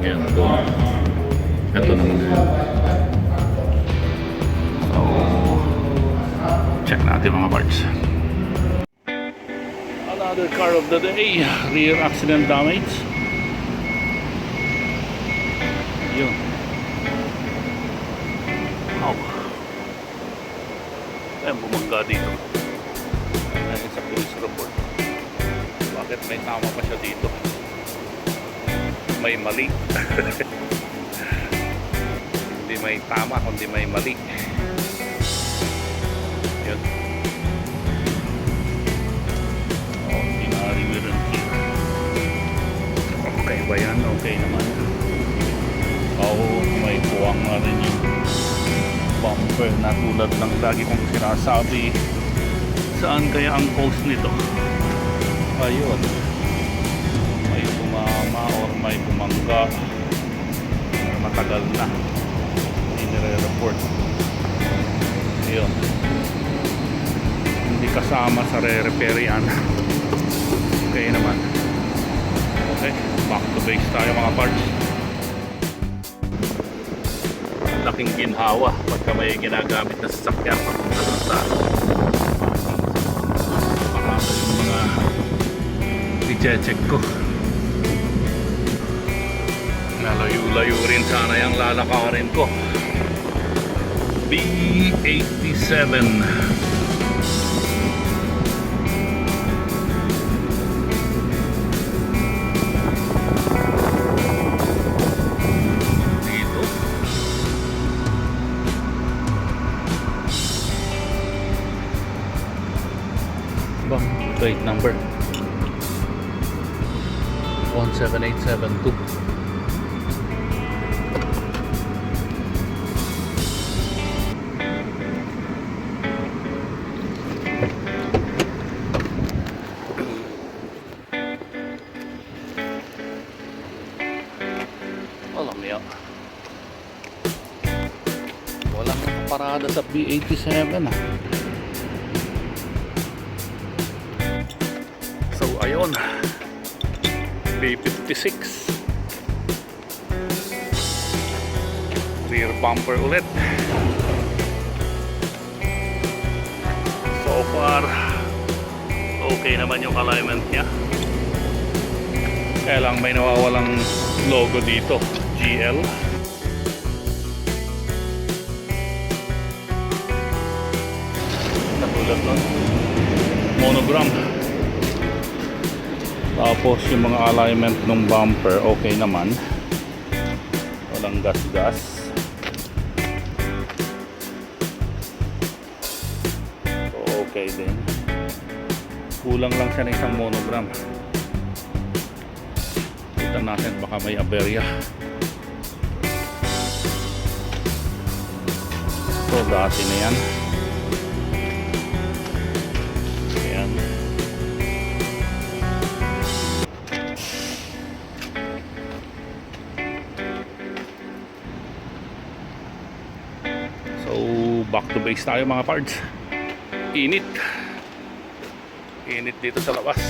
Yan, doon. Ito naman yun. So, check natin mga parts. Another car of the day. Rear accident damage. Yun. Wow. Ayan, bumangga dito. Ayan sa police report. Bakit may tama pa siya dito? May mali. Hindi may tama, kundi may mali. Yun. Ordinary wear and tear. Okay ba yan? Okay naman. May puwang na rin yung bumper na tulad ng lagi kong sinasabi. Saan kaya ang post nito? Ayun. May tumama or may bumangga. Matagal na. Nire-report. Ayun. Hindi kasama sa re-repair yan. Okay naman. Okay. Back to base tayo mga parts. Laking ginhawa pagka may ginagamit na sasakyan papunta sa marami yung mga i-check ko. Nalayo-layo rin sana yung lalakarin ko. B87 plate number 17872. Alam niyo, walang nakaparada sa B87 ah. Ayun, B56 rear bumper ulit. So far okay naman yung alignment nya, kaya lang may nawawalang logo dito, GL. Katulad nun, monogram. Tapos yung mga alignment ng bumper okay naman, walang gas-gas. So okay din, kulang lang siya ng isang monogram. Tignan natin, baka may aberya. So dati na yan. Back to base tayo mga parts. Init dito sa labas.